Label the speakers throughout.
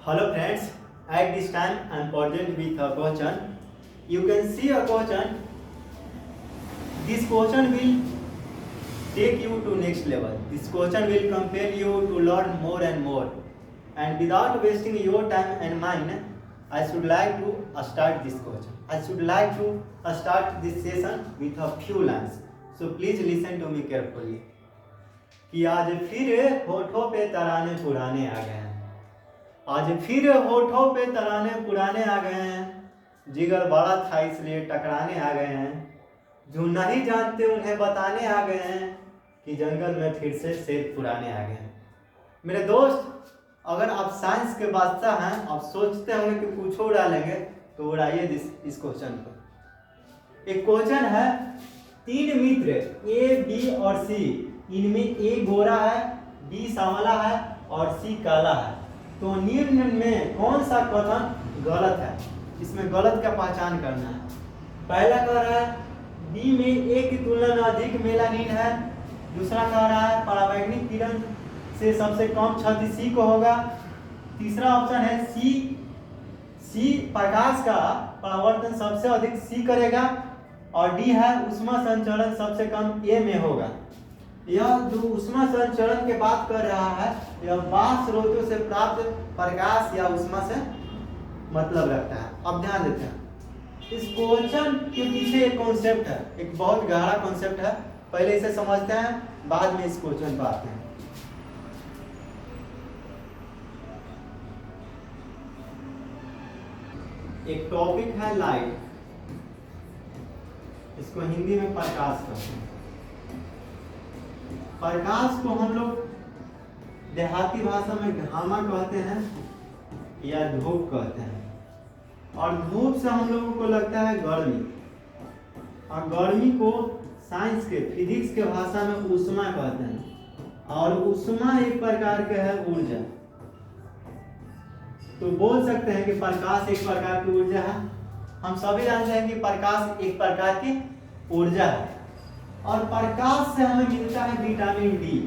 Speaker 1: Hello friends, at this time I am present with a question. You can see a question. This question will take you to next level. This question will compel you to learn more and more. And without wasting your time and mine, I should like to start this question. I should like to start this session with a few lines. So please listen to me carefully. कि आज फिर होठों पे तराने पुराने आ गए हैं। आज फिर होठों पे तराने पुराने आ गए हैं। जिगर बड़ा था इसलिए टकराने आ गए हैं। जो नहीं जानते उन्हें बताने आ गए हैं कि जंगल में फिर से शेर पुराने आ गए हैं। मेरे दोस्त, अगर आप साइंस के बादशाह हैं, आप सोचते होंगे कि कुछ डालेंगे, तो उड़ाइए इस क्वेश्चन को। एक क्वेश्चन है, 3 मित्र ए, बी और सी, इनमें ए गोरा है, बी सांवला है और सी काला है, तो निम्न में कौन सा कथन गलत है? इसमें गलत का पहचान करना है। पहला कह रहा है बी में ए की तुलना में अधिक मेलानिन है। दूसरा कह रहा है पराबैंगनी किरण से सबसे कम क्षति सी को होगा। तीसरा ऑप्शन है सी प्रकाश का परावर्तन सबसे अधिक सी करेगा। और डी है ऊष्मा संचरण सबसे कम ए में होगा। यह जो ऊष्मा संचरण की बात कर रहा है, यह बाह्य स्रोतों से प्राप्त प्रकाश या ऊष्मा से मतलब रखता है। अब ध्यान देते हैं, इस क्वेश्चन के पीछे एक कॉन्सेप्ट है, एक बहुत गहरा कॉन्सेप्ट है। पहले इसे समझते हैं, बाद में इस क्वेश्चन पर आते हैं। एक टॉपिक है लाइट, इसको हिंदी में प्रकाश कहते हैं। प्रकाश को हम लोग देहाती भाषा में घामा कहते हैं या धूप कहते हैं। और धूप से हम लोगों को लगता है गर्मी, और गर्मी को साइंस के फिजिक्स के भाषा में ऊष्मा कहते हैं। और ऊष्मा एक प्रकार के है ऊर्जा। तो बोल सकते हैं कि प्रकाश एक प्रकार की ऊर्जा है। हम सभी जानते हैं कि प्रकाश एक प्रकार की ऊर्जा है। और प्रकाश से हमें मिलता है विटामिन डी।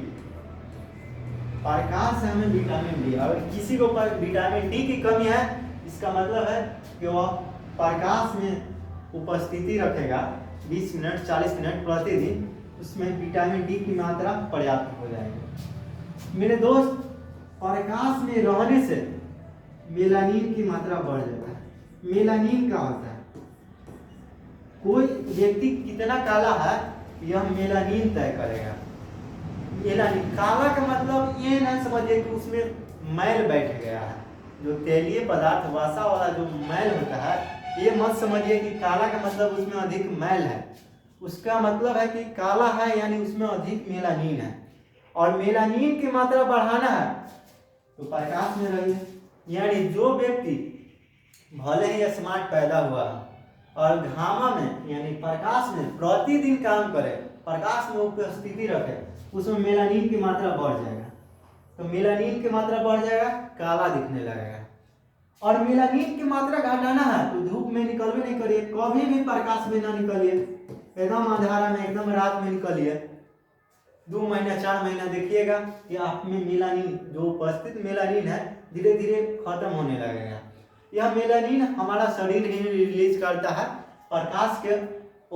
Speaker 1: प्रकाश से हमें विटामिन डी, अगर किसी को विटामिन डी की कमी है, इसका मतलब है कि वह प्रकाश में उपस्थिति रखेगा 20 मिनट 40 मिनट प्रतिदिन, उसमें विटामिन डी की मात्रा पर्याप्त हो जाएगी। मेरे दोस्त, प्रकाश में रहने से मेलानिन की मात्रा बढ़ जाता है। मेलानिन क्या होता है? कोई व्यक्ति कितना काला है, यह मेलानिन तय करेगा। मेलानिन काला का मतलब ये ना समझिए कि उसमें मैल बैठ गया है। जो तेलीय पदार्थ वसा वाला जो मैल होता है, ये मत समझिए कि काला का मतलब उसमें अधिक मैल है। उसका मतलब है कि काला है यानी उसमें अधिक मेलानिन है। और मेलानिन की मात्रा बढ़ाना है तो प्रकाश में रहिए। यानी जो व्यक्ति भले ही स्मार्ट पैदा हुआ और घामा में यानी प्रकाश में प्रतिदिन काम करे, प्रकाश में उपस्थिति रखे, उसमें मेलानिन की मात्रा बढ़ जाएगा। तो मेलानिन की मात्रा बढ़ जाएगा, काला दिखने लगेगा। और मेलानिन की मात्रा घटाना है तो धूप में निकलवे नहीं करिए, कभी भी प्रकाश में ना निकलिए। एकदम अंधारा में, एकदम रात में निकलिए। 2 महीना 4 महीना देखिएगा कि आप में मेलानिन, जो उपस्थित मेलानिन है, धीरे धीरे खत्म होने लगेगा। यह मेलानिन हमारा शरीर ही रिलीज करता है प्रकाश के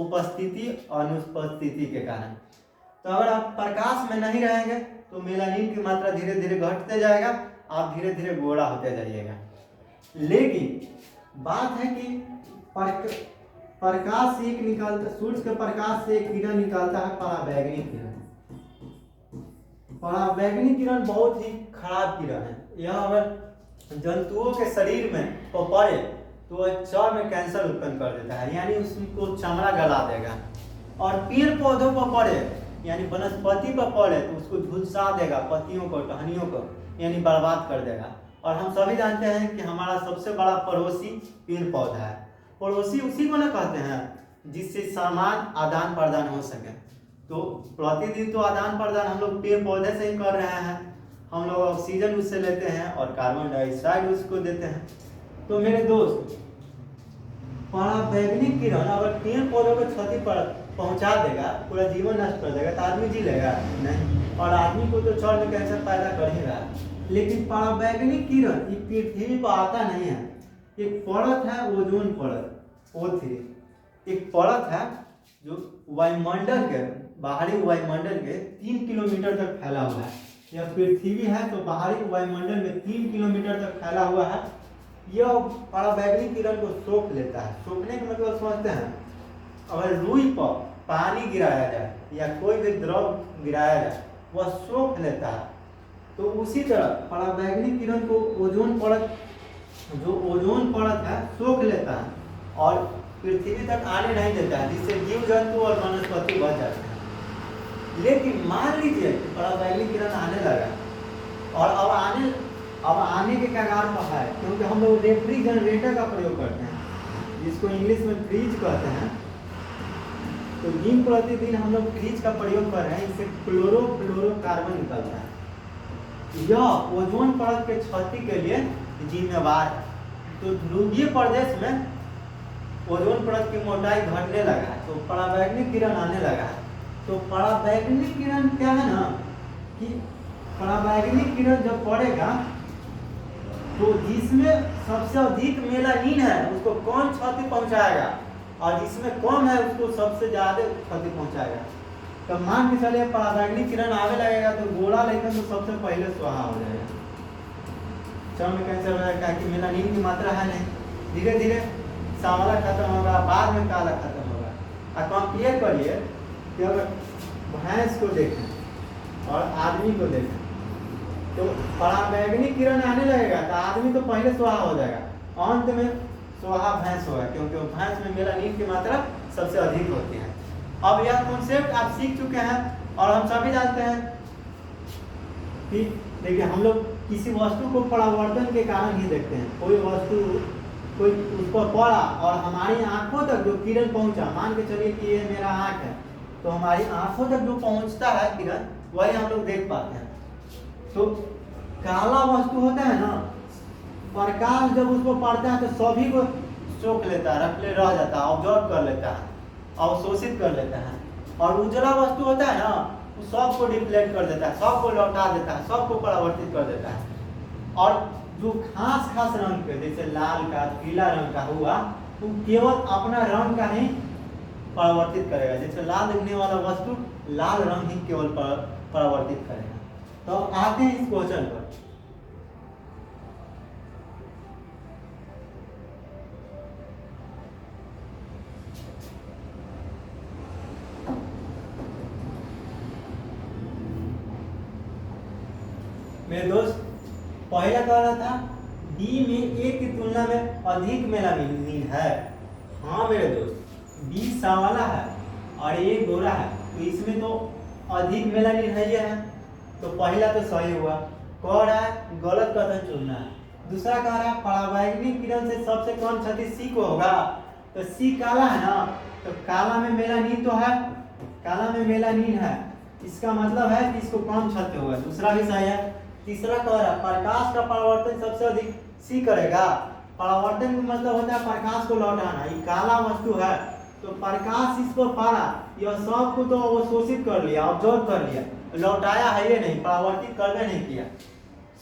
Speaker 1: उपस्थिति और अनुपस्थिति के कारण। तो अगर आप प्रकाश में नहीं रहेंगे तो मेलानिन की मात्रा धीरे धीरे घटते जाएगा, आप धीरे धीरे गोरा होते जाइएगा। लेकिन बात है कि प्रकाश से एक निकलता, सूर्य के प्रकाश से एक किरण निकलता है, पराबैंगनी किरण। पराबैंगनी किरण बहुत ही खराब किरण है। यह अगर जंतुओं के शरीर में पड़े तो वह चर्म में कैंसर उत्पन्न कर देता है, यानी उसको चमड़ा गला देगा। और पेड़ पौधों पर पड़े यानी वनस्पति पर पड़े तो उसको झुलसा देगा, पत्तियों को, टहनियों को, यानी बर्बाद कर देगा। और हम सभी जानते हैं कि हमारा सबसे बड़ा पड़ोसी पेड़ पौधा है। पड़ोसी उसी को ना कहते हैं जिससे सामान आदान प्रदान हो सके। तो प्रतिदिन तो आदान प्रदान हम लोग पेड़ पौधे से ही कर रहे हैं। हम लोग ऑक्सीजन उससे लेते हैं और कार्बन डाइऑक्साइड उसको देते हैं। तो मेरे दोस्त, पराबैंगनी किरण अगर पेड़ पौधों को क्षति पहुंचा देगा, पूरा जीवन नष्ट कर देगा, तो आदमी जी लेगा नहीं। और आदमी को तो चर्म कैंसर पैदा कर ही रहा है। लेकिन पराबैंगनी किरण ये पृथ्वी पर आता नहीं है। एक परत है ओजोन परत O3, एक परत है जो वायुमंडल के बाहरी वायुमंडल के 3 किलोमीटर तक फैला हुआ है। यह पृथ्वी है तो बाहरी वायुमंडल में 3 किलोमीटर तक फैला हुआ है। यह पराबैंगनी किरण को सोख लेता है। सोखने का मतलब समझते हैं, अगर रुई पर पानी गिराया जाए या कोई भी द्रव गिराया जाए वह सोख लेता है। तो उसी तरह पराबैंगनी किरण को ओजोन परत, जो ओजोन परत है, सोख लेता है और पृथ्वी तक आने नहीं देता है, जिससे जीव जंतु और वनस्पति बच जाते हैं। लेकिन मान लीजिए कि पराबैंगनी किरण आने लगा और अब आने के कगार पर है, क्योंकि हम लोग रेफ्रिजरेटर का प्रयोग करते हैं, जिसको इंग्लिश में फ्रीज कहते हैं। तो दिन प्रतिदिन हम लोग फ्रीज का प्रयोग कर रहे हैं, इससे क्लोरोफ्लोरोकार्बन निकलता है। यह ओजोन परत के क्षति के लिए जिम्मेवार है। तो ध्रुवीय प्रदेश में ओजोन परत की मोटाई घटने लगा है, तो पराबैंगनी किरण आने लगा है। तो पराबैंगनी किरण क्या है ना, कि पराबैंगनी किरण जब पड़ेगा तो जिसमें सबसे अधिक मेलानिन है उसको कौन क्षति पहुंचाएगा, और जिसमें कम है उसको सबसे ज्यादा क्षति पहुंचाएगा। तो मान के चलिए पराबैंगनी किरण आने लगेगा तो गोरा लेकर तो सबसे पहले स्वाहा हो जाएगा, चर्म कैंसर हो जाएगा, कि मेलानिन की मात्रा है नहीं। धीरे धीरे सांवला खत्म होगा, बाद में काला खत्म होगा। और कंपेयर करिए कि अगर भैंस को देखें और आदमी को देखें तो पराबैंगनी किरण आने लगेगा तो आदमी तो पहले स्वाहा हो जाएगा, अंत में स्वाहा भैंस होगा, क्योंकि भैंस में मेलानिन की मात्रा सबसे अधिक होती है। अब यह कॉन्सेप्ट आप सीख चुके हैं और हम सभी जानते हैं कि देखिए, हम लोग किसी वस्तु को परावर्तन के कारण ही देखते हैं। कोई वस्तु कोई उस पर पड़ा और हमारी आंखों तक जो किरण पहुंचा, मान के चलिए कि ये मेरा आंख है, तो हमारी आंखों तक जो पहुंचता है किरण वही हम लोग देख पाते हैं। तो काला वस्तु होता है ना, प्रकाश जब उसको पड़ता है तो सभी को सोख लेता है, रह जाता है, ऑब्जर्व कर लेता है, अवशोषित कर लेता है। और उजला वस्तु होता है ना, वो सबको डिप्लेट कर देता है, सबको लौटा देता है, सबको परावर्तित कर देता है। और जो खास रंग के, जैसे लाल का, पीला रंग का हुआ, वो केवल अपना रंग का ही परावर्तित करेगा। जैसे लाल दिखने वाला वस्तु लाल रंग ही केवल परावर्तित करेगा। तो आते हैं इस क्वेश्चन पर। मेरे दोस्त, पहला कह रहा था बी में ए की तुलना में अधिक मेलानिन है। हाँ मेरे दोस्त, बी सांवला है और ए गोरा है, तो इसमें तो अधिक मेलानिन है ये है, तो पहला तो सही हुआ। कह रहा है गलत कथन चुनना है। दूसरा कह रहा है पराबैंगनी किरण से सबसे कम क्षति सी को होगा, तो सी काला है ना, तो काला में मेलानिन तो है, काला में मेलानिन है, इसका मतलब है कि इसको कम क्षति होगा। दूसरा भी सही है। तीसरा कह रहा है प्रकाश का परावर्तन सबसे अधिक सी करेगा। परावर्तन का मतलब होता है प्रकाश को लौटाना। ये काला वस्तु है तो प्रकाश इस पर पड़ा, यह सबको तो अवशोषित कर लिया, ऑब्जर्व कर लिया, लौटाया है ये नहीं, परावर्तित करने नहीं किया,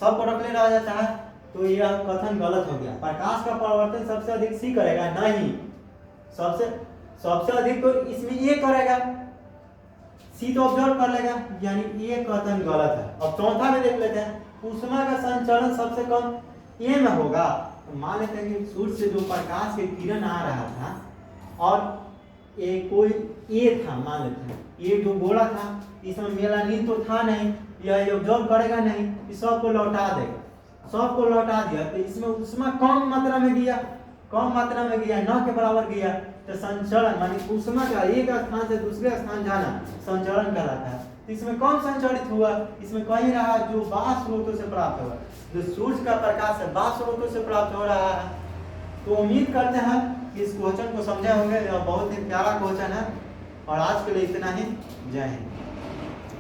Speaker 1: सबको रखने रह जाता है, तो यह कथन गलत हो गया। प्रकाश का परावर्तन सबसे अधिक सी करेगा नहीं, सबसे अधिक तो इसमें ये करेगा, सी तो ऑब्जर्व कर लेगा, यानी ये कथन गलत है। अब चौथा में देख लेते हैं, ऊष्मा का संचरण सबसे कम ए में होगा। तो मान लेते हैं कि सूर्य से जो प्रकाश के किरण आ रहा था और कोई ए था, मान लेते हैं ये जो गोला था, इसमें मेलानिन तो था नहीं, यह ऑब्जर्व करेगा नहीं, इस सबको लौटा देगा, सबको लौटा दिया, तो इसमें ऊष्मा कम मात्रा में गया, न के बराबर गया, तो संचरण मानी ऊष्मा का एक स्थान से दूसरे स्थान जाना संचरण कहलाता है। तो इसमें कौन संचरित हुआ, इसमें कहीं रहा जो बाह्य स्रोतों से प्राप्त हुआ, जो सूर्य का प्रकाश है बाह्य स्रोतों से प्राप्त हो रहा है। तो उम्मीद करते हैं कि इस क्वेश्चन को समझे होंगे। यह बहुत ही प्यारा क्वेश्चन है और आज के लिए इतना ही। जय हिंद।